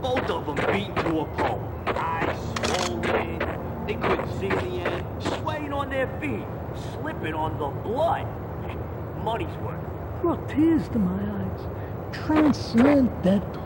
Both of them beaten to a pulp. Eyes swollen. They couldn't see in the end. Swaying on their feet. Slipping on the blood. Money's worth. Brought tears to my eyes. Transcendental.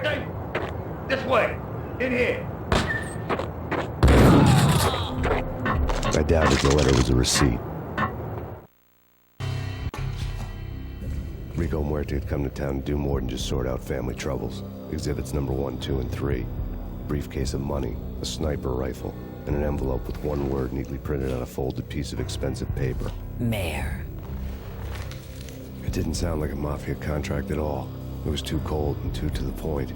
everything? This way. In here. I doubted the letter was a receipt. Rico Muerte had come to town to do more than just sort out family troubles. Exhibits number 1, 2, and 3. Briefcase of money, a sniper rifle, and an envelope with one word neatly printed on a folded piece of expensive paper. Mayor. It didn't sound like a mafia contract at all. It was too cold and too to the point.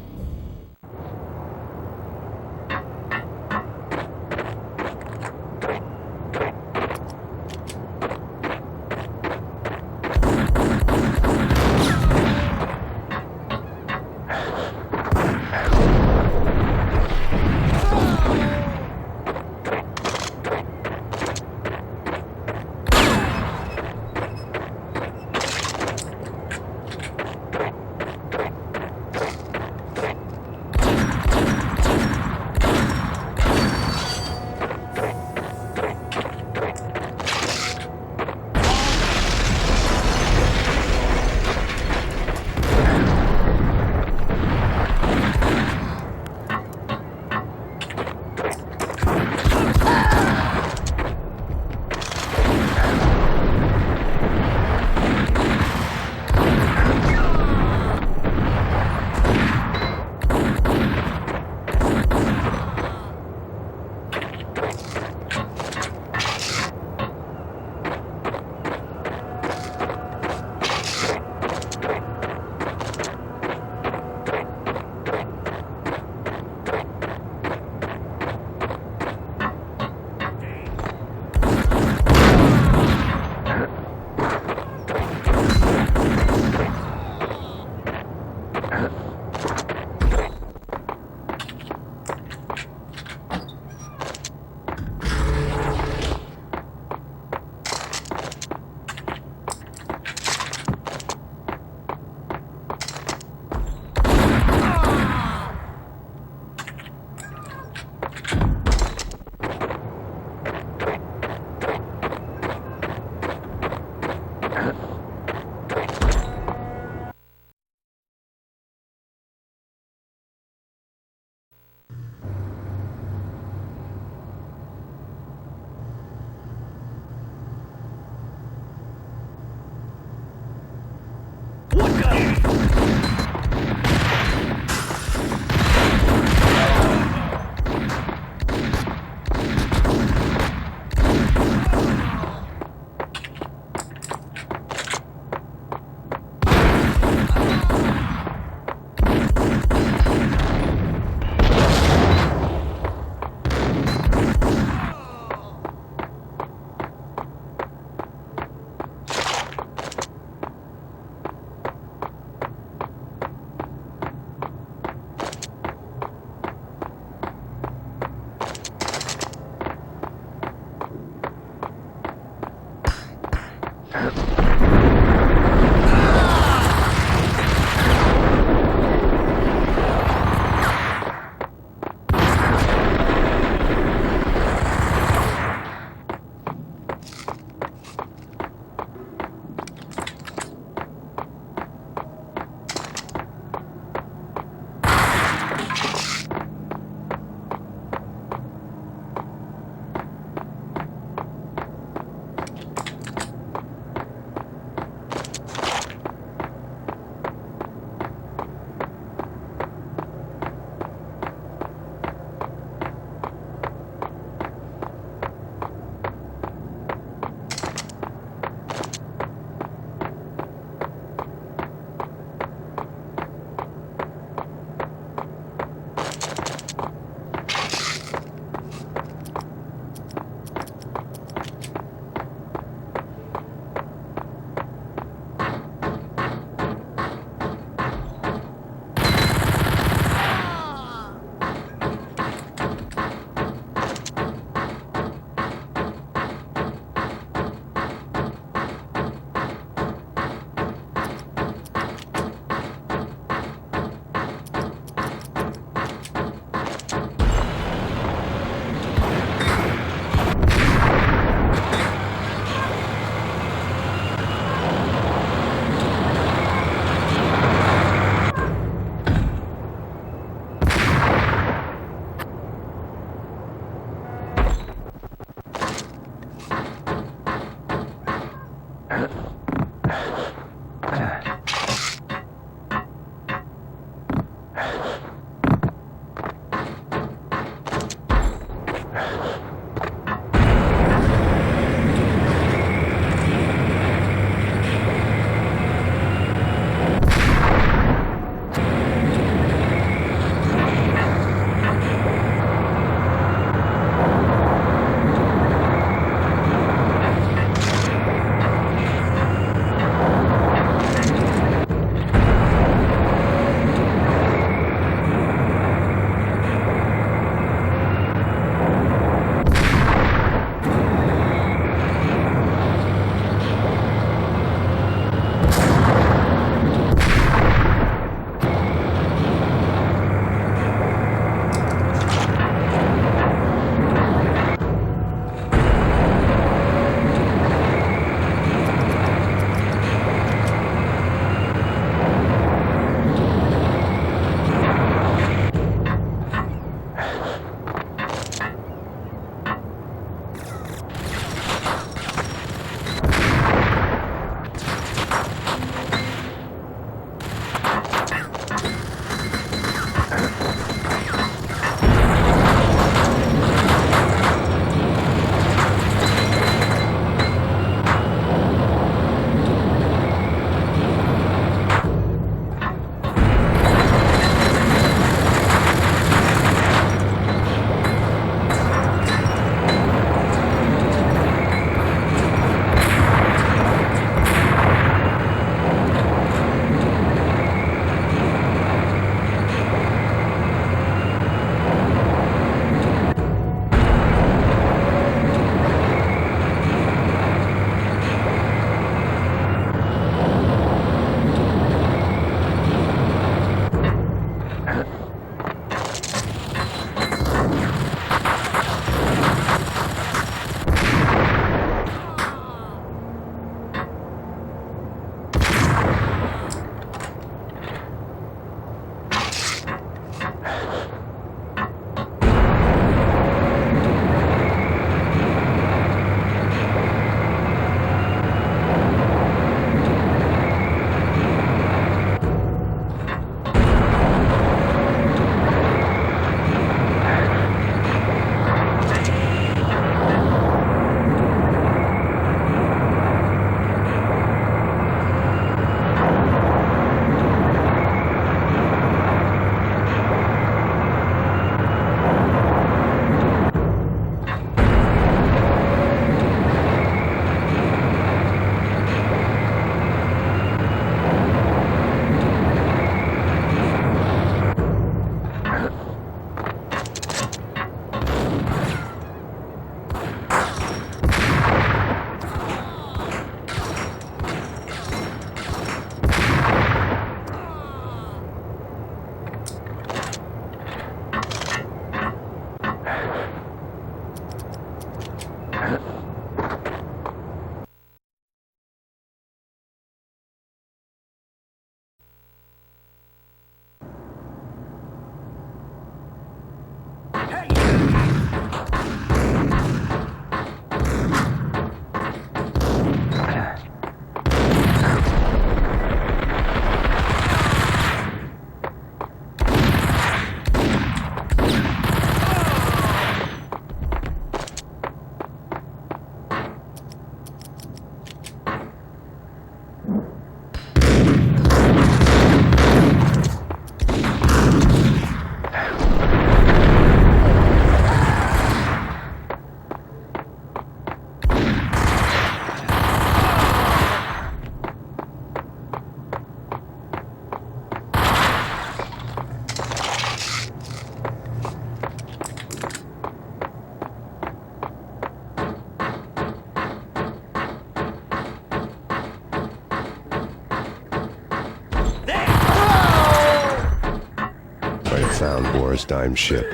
Found Boris Dime's ship.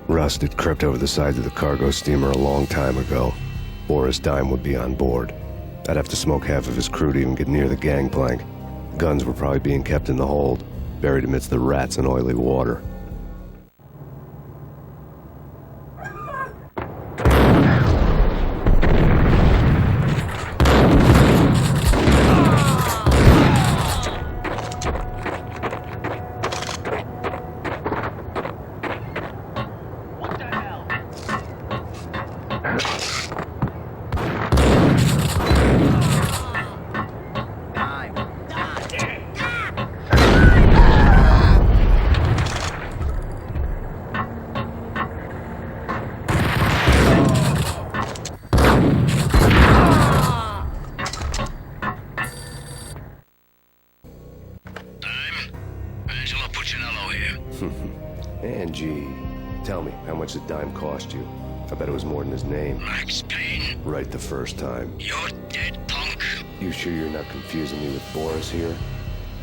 Rust had crept over the sides of the cargo steamer a long time ago. Boris Dime would be on board. I'd have to smoke half of his crew to even get near the gangplank. Guns were probably being kept in the hold, buried amidst the rats and oily water. Angie, tell me, how much did Dime cost you? I bet it was more than his name. Max Payne. Right the first time. You're dead, punk. You sure you're not confusing me with Boris here?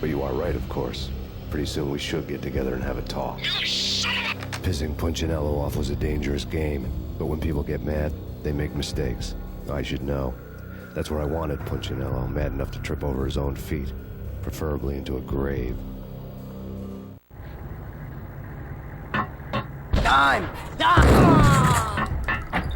But you are right, of course. Pretty soon we should get together and have a talk. You son of a... Pissing Punchinello off was a dangerous game, but when people get mad, they make mistakes. I should know. That's where I wanted Punchinello, mad enough to trip over his own feet, preferably into a grave. Dime! Dime!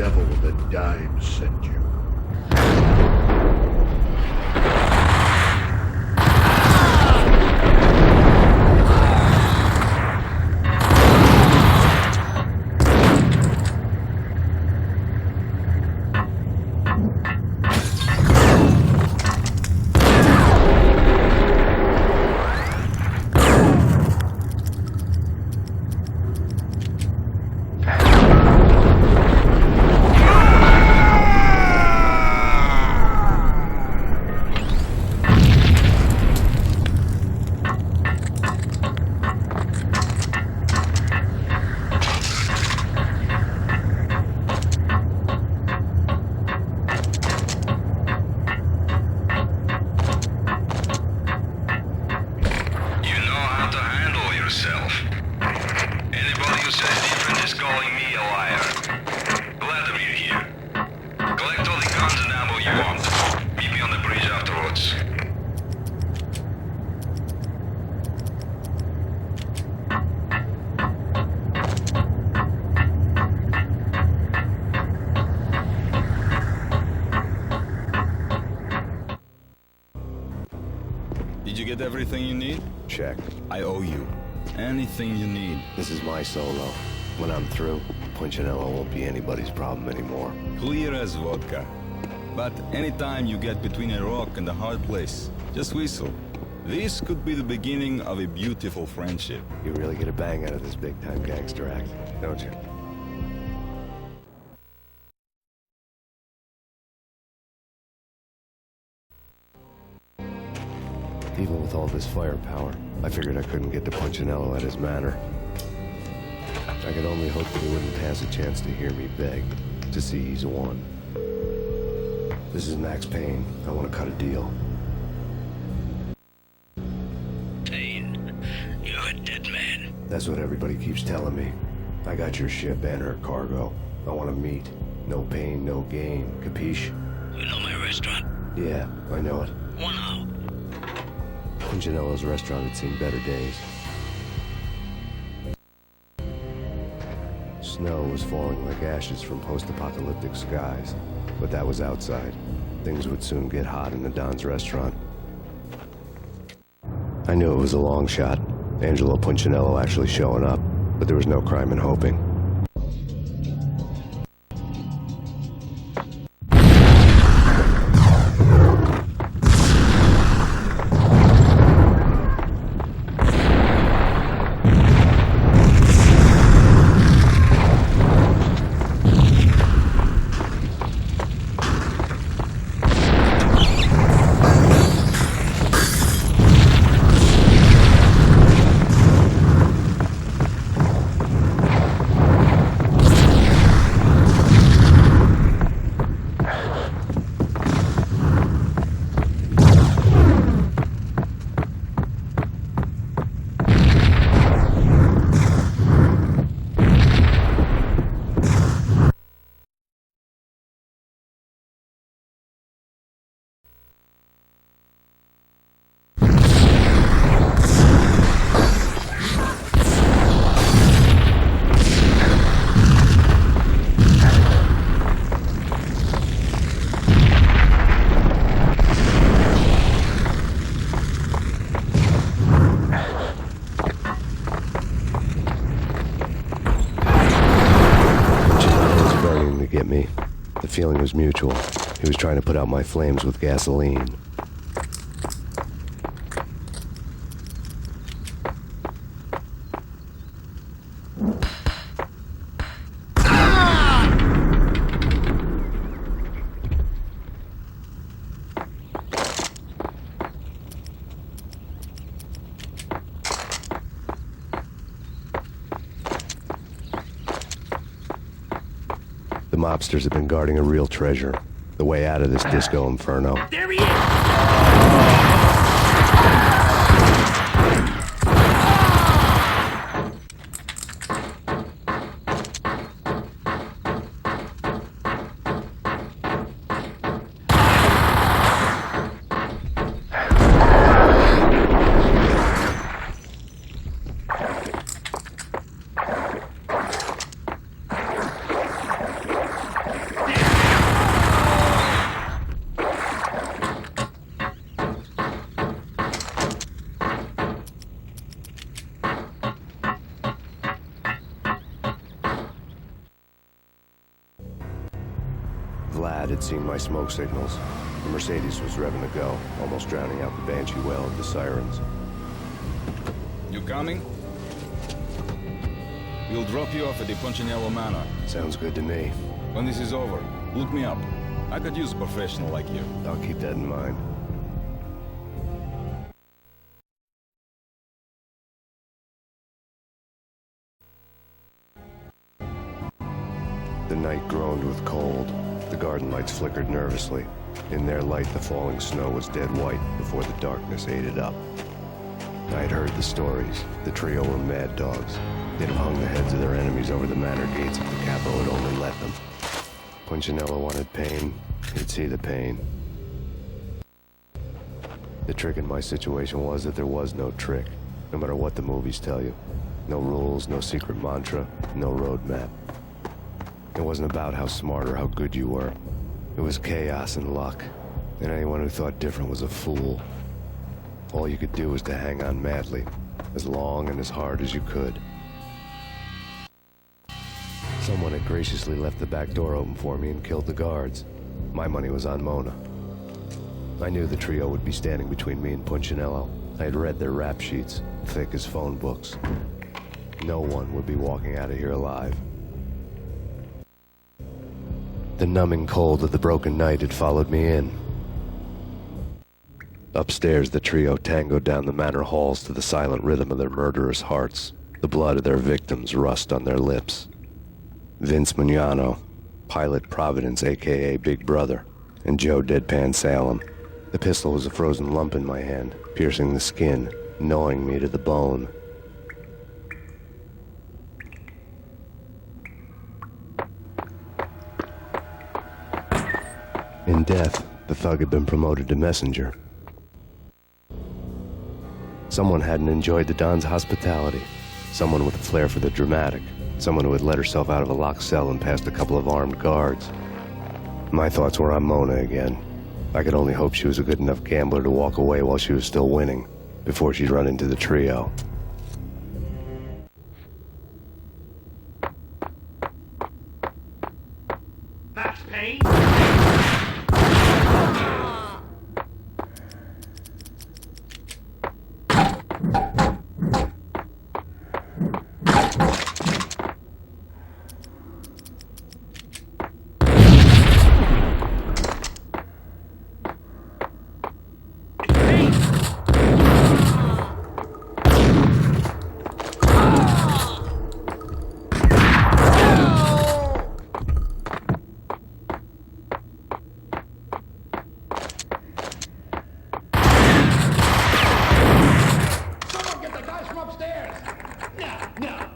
devil with a dime sent you. Did you get everything you need? Check. I owe you. Anything you need. This is my solo. When I'm through, Punchinello won't be anybody's problem anymore. Clear as vodka. But anytime you get between a rock and a hard place, just whistle. This could be the beginning of a beautiful friendship. You really get a bang out of this big-time gangster act, don't you? Even with all this firepower, I figured I couldn't get to Punchinello at his manor. I could only hope that he wouldn't pass a chance to hear me beg, to see he's won. This is Max Payne. I want to cut a deal. Payne, you're a dead man. That's what everybody keeps telling me. I got your ship and her cargo. I want to meet. No pain, no gain. Capiche? You know my restaurant? Yeah, I know it. 1 hour. Punchinello's restaurant had seen better days. Snow was falling like ashes from post-apocalyptic skies, but that was outside. Things would soon get hot in the Don's restaurant. I knew it was a long shot, Angelo Punchinello actually showing up, but there was no crime in hoping. Get me. The feeling was mutual. He was trying to put out my flames with gasoline. The mobsters have been guarding a real treasure. The way out of this disco inferno. There he is! Vlad had seen my smoke signals. The Mercedes was revving to go, almost drowning out the Banshee wail of the sirens. You coming? We'll drop you off at the Punchinello Manor. Sounds good to me. When this is over, look me up. I could use a professional like you. I'll keep that in mind. The night groaned with cold. The garden lights flickered nervously. In their light, the falling snow was dead white before the darkness ate it up. I had heard the stories. The trio were mad dogs. They'd have hung the heads of their enemies over the manor gates if the capo had only let them. Punchinello wanted Payne. He'd see the pain. The trick in my situation was that there was no trick, no matter what the movies tell you. No rules, no secret mantra, no roadmap. It wasn't about how smart or how good you were. It was chaos and luck, and anyone who thought different was a fool. All you could do was to hang on madly, as long and as hard as you could. Someone had graciously left the back door open for me and killed the guards. My money was on Mona. I knew the trio would be standing between me and Punchinello. I had read their rap sheets, thick as phone books. No one would be walking out of here alive. The numbing cold of the broken night had followed me in. Upstairs, the trio tangoed down the manor halls to the silent rhythm of their murderous hearts, the blood of their victims rust on their lips. Vince Mugnano, Pilot Providence, a.k.a. Big Brother, and Joe Deadpan Salem. The pistol was a frozen lump in my hand, piercing the skin, gnawing me to the bone. In death, the thug had been promoted to messenger. Someone hadn't enjoyed the Don's hospitality. Someone with a flair for the dramatic. Someone who had let herself out of a locked cell and past a couple of armed guards. My thoughts were on Mona again. I could only hope she was a good enough gambler to walk away while she was still winning, before she'd run into the trio. Max Payne?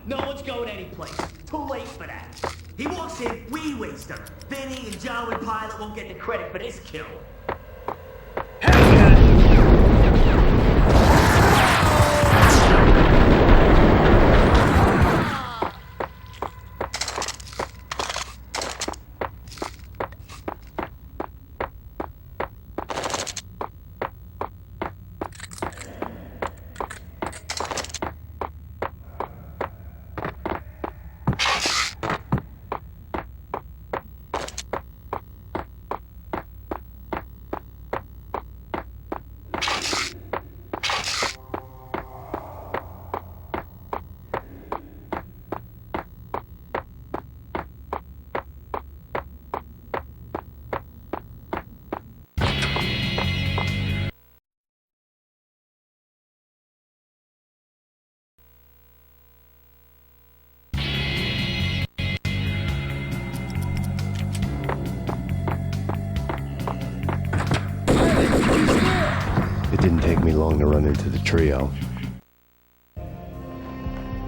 No one's going anyplace. Too late for that. He walks in, we waste him. Vinny and Joe and Pilot won't get the credit for this kill. It didn't take me long to run into the trio.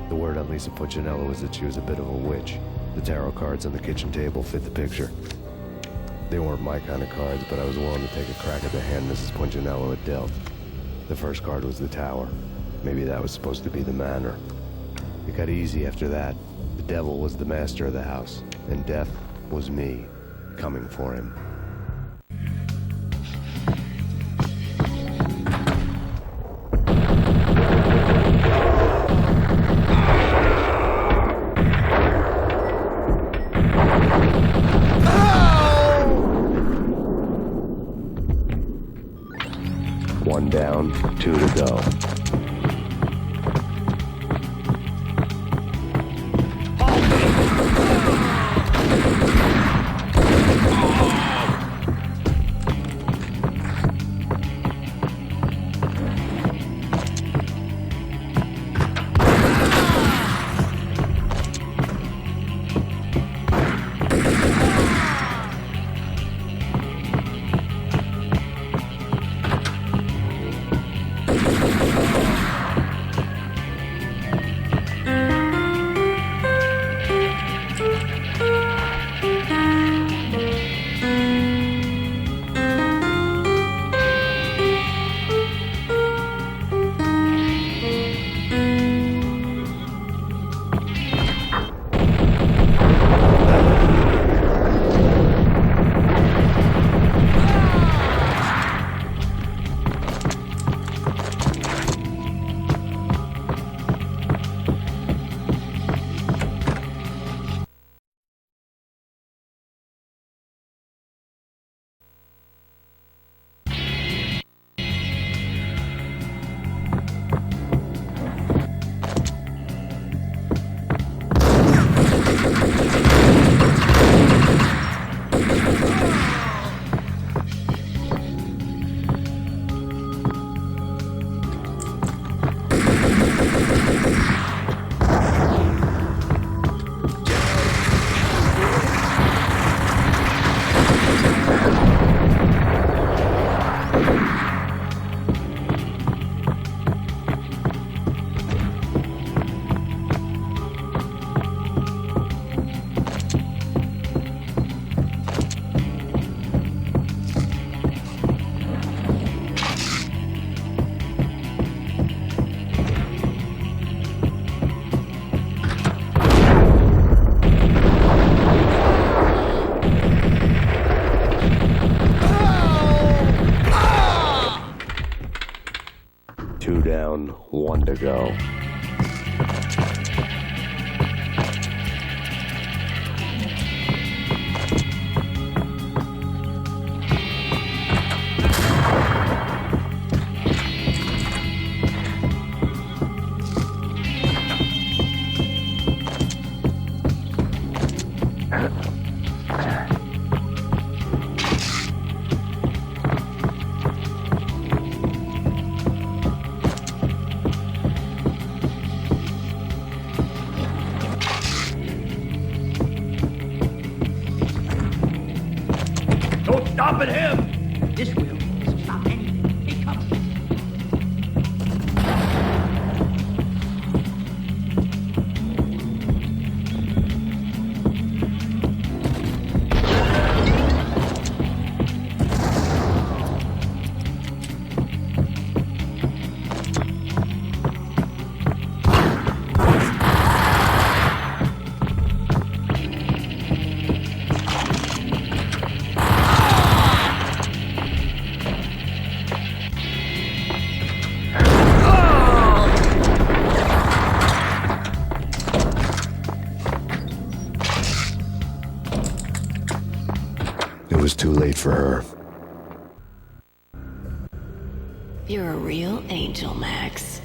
The word on Lisa Punchinello was that she was a bit of a witch. The tarot cards on the kitchen table fit the picture. They weren't my kind of cards, but I was willing to take a crack at the hand Mrs. Punchinello had dealt. The first card was the tower. Maybe that was supposed to be the manor. It got easy after that. The devil was the master of the house, and death was me, coming for him. down, 2 to go. Two down, 1 to go. No stopping him! This will stop anything. He comes. It was too late for her. You're a real angel, Max.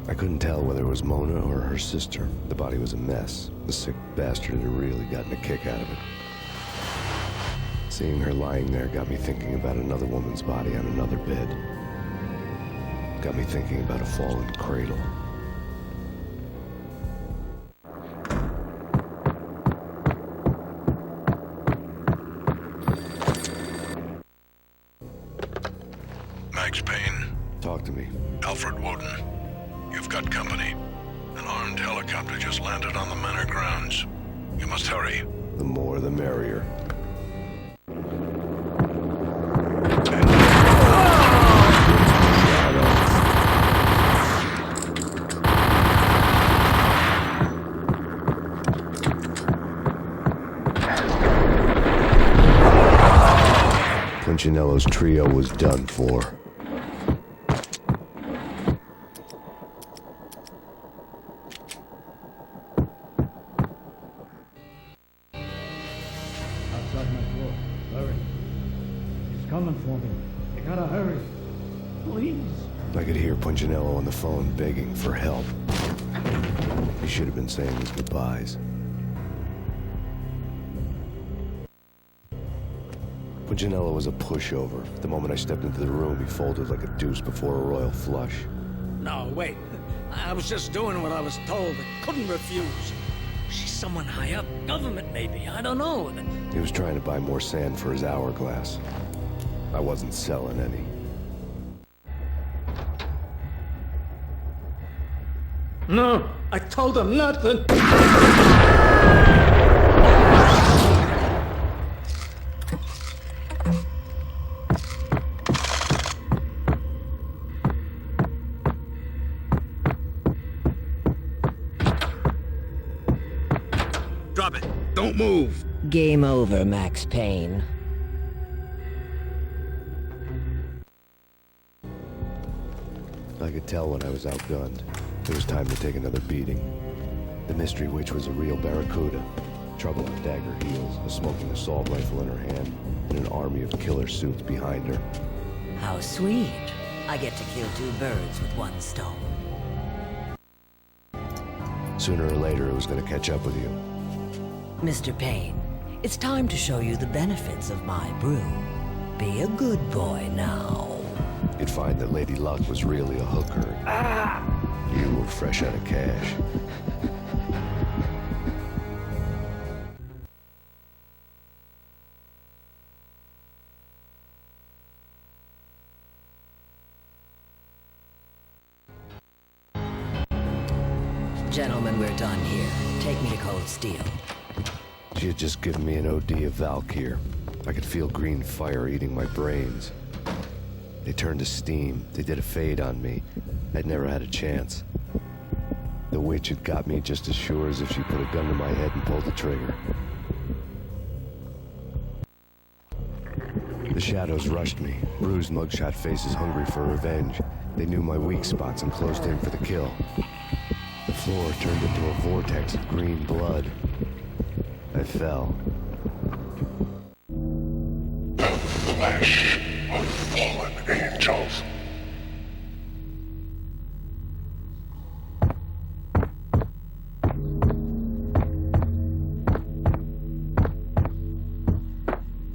I couldn't tell whether it was Mona or her sister. The body was a mess. The sick bastard had really gotten a kick out of it. Seeing her lying there got me thinking about another woman's body on another bed. Got me thinking about a fallen cradle. Max Payne, Talk to me. Alfred Woden. You've got company. An armed helicopter just landed on the manor grounds. You must hurry. The more the merrier. Punchinello's trio was done for. Outside my door. Hurry. He's coming for me. You gotta hurry. please. I could hear Punchinello on the phone begging for help. He should have been saying his goodbyes. Punchinello was a pushover. The moment I stepped into the room, he folded like a deuce before a royal flush. No, wait. I was just doing what I was told. I couldn't refuse. She's someone high up. Government, maybe. I don't know. He was trying to buy more sand for his hourglass. I wasn't selling any. No, I told him nothing. Drop it. Don't move. Game over, Max Payne. I could tell when I was outgunned. It was time to take another beating. The mystery witch was a real barracuda. Trouble on dagger heels, a smoking assault rifle in her hand, and an army of killer suits behind her. How sweet. I get to kill two birds with one stone. Sooner or later, it was going to catch up with you. Mr. Payne, it's time to show you the benefits of my brew. Be a good boy now. You'd find that Lady Luck was really a hooker. You were fresh out of cash. Gentlemen, we're done here. Take me to Cold Steel. She had just given me an OD of Valkyr. I could feel green fire eating my brains. They turned to steam. They did a fade on me. I'd never had a chance. The witch had got me just as sure as if she put a gun to my head and pulled the trigger. The shadows rushed me. Bruised mugshot faces hungry for revenge. They knew my weak spots and closed in for the kill. The floor turned into a vortex of green blood. I fell. Flesh of fallen angels.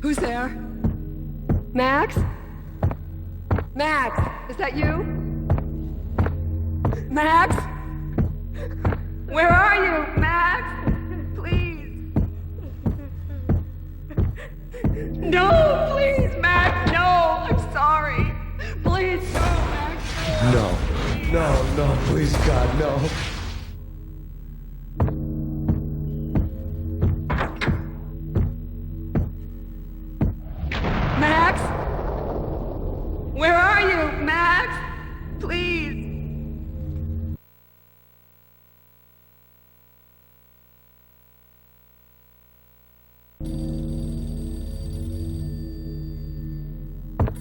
Who's there? Max? Max, is that you? Max? Where are you, Max? Please. No, please, Max, no, I'm sorry. Please, no, Max. No, please, God, no. Max? Where are you, Max? Please.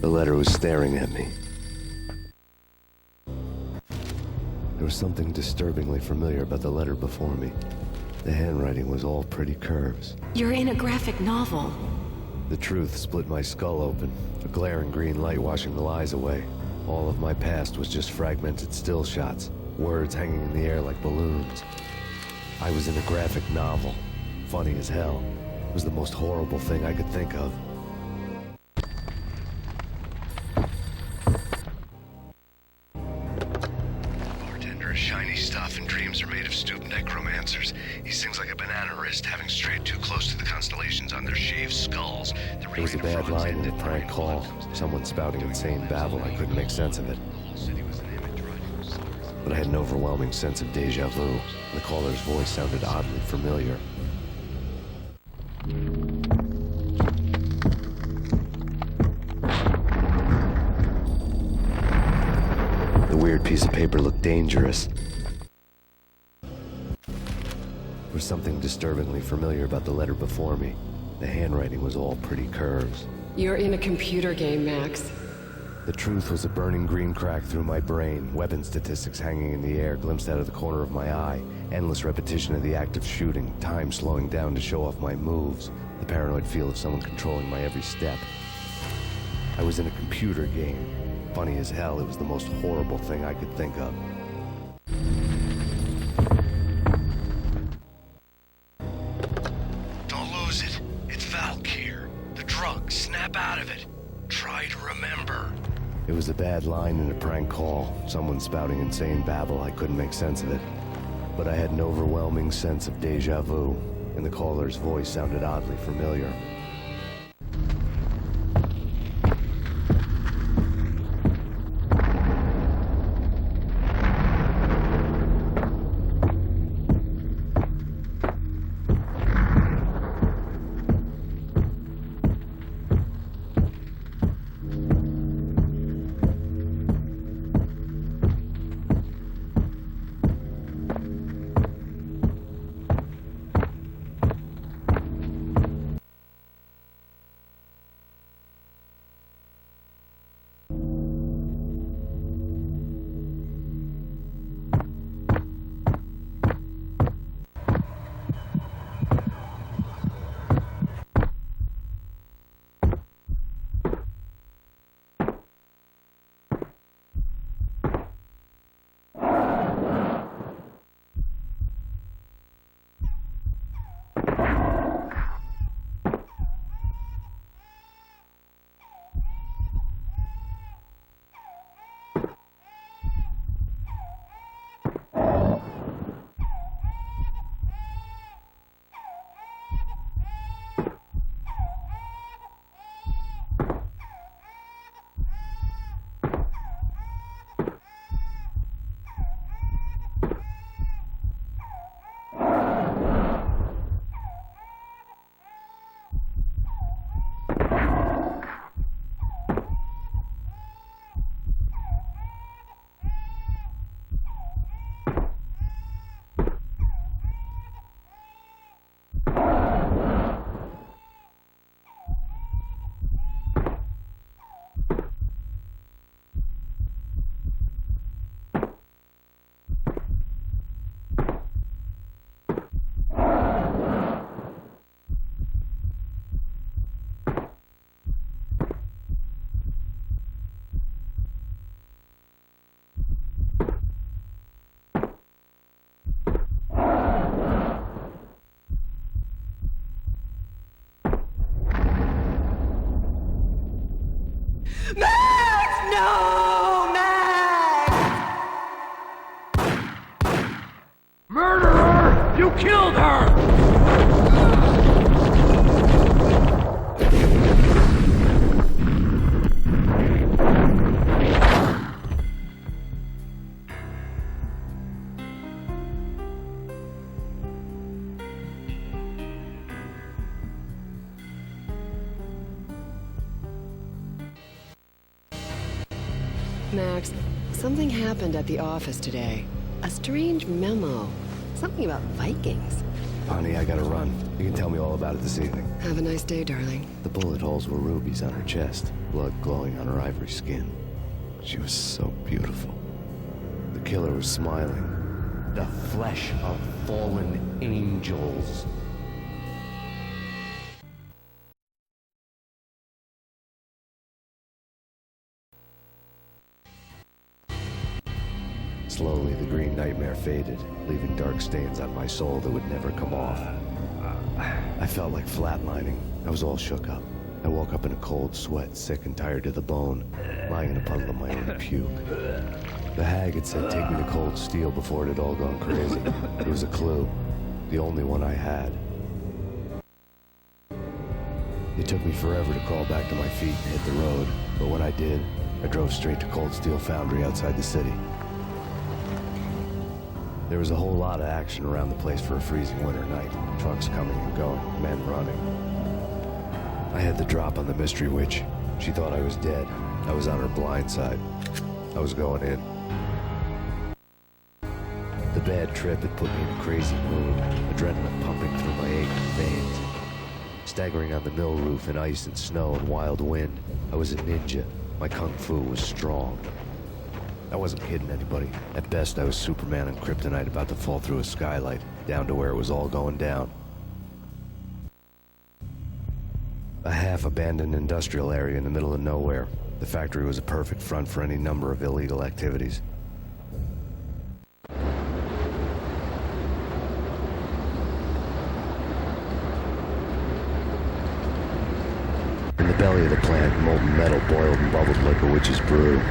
The letter was staring at me. There was something disturbingly familiar about the letter before me. The handwriting was all pretty curves. You're in a graphic novel. The truth split my skull open, a glaring green light washing the lies away. All of my past was just fragmented still shots, words hanging in the air like balloons. I was in a graphic novel. Funny as hell. It was the most horrible thing I could think of. Bartender is shiny stuff, and dreams are made of stupid necromancers. He sings like a banana wrist, having strayed too close to the constellations on their shaved skulls. It was a bad line in a prank call. Someone spouting insane babble. I couldn't make sense of it. But I had an overwhelming sense of deja vu. The caller's voice sounded oddly familiar. The weird piece of paper looked dangerous. There was something disturbingly familiar about the letter before me. The handwriting was all pretty curves. You're in a computer game, Max. The truth was a burning green crack through my brain, weapon statistics hanging in the air, glimpsed out of the corner of my eye, endless repetition of the act of shooting, time slowing down to show off my moves, the paranoid feel of someone controlling my every step. I was in a computer game. Funny as hell, it was the most horrible thing I could think of. Don't lose it. It's Valk here. The drug. Snap out of it. Try to remember. It was a bad line in a prank call. Someone spouting insane babble. I couldn't make sense of it. But I had an overwhelming sense of deja vu, and the caller's voice sounded oddly familiar. Max! No! Max! Murderer! You killed her! Max, something happened at the office today. A strange memo. Something about Vikings. Honey, I gotta run. You can tell me all about it this evening. Have a nice day, darling. The bullet holes were rubies on her chest, blood glowing on her ivory skin. She was so beautiful. The killer was smiling. The flesh of fallen angels. Slowly, the green nightmare faded, leaving dark stains on my soul that would never come off. I felt like flatlining. I was all shook up. I woke up in a cold sweat, sick and tired to the bone, lying in a puddle of my own puke. The hag had said take me to Cold Steel before it had all gone crazy. It was a clue, the only one I had. It took me forever to crawl back to my feet and hit the road, but when I did, I drove straight to Cold Steel Foundry outside the city. There was a whole lot of action around the place for a freezing winter night. Trucks coming and going, men running. I had the drop on the mystery witch. She thought I was dead. I was on her blind side. I was going in. The bad trip had put me in a crazy mood, adrenaline pumping through my aching veins. Staggering on the mill roof in ice and snow and wild wind, I was a ninja. My kung fu was strong. I wasn't kidding anybody. At best, I was Superman on kryptonite about to fall through a skylight, down to where it was all going down. A half-abandoned industrial area in the middle of nowhere. The factory was a perfect front for any number of illegal activities. In the belly of the plant, molten metal boiled and bubbled like a witch's brew.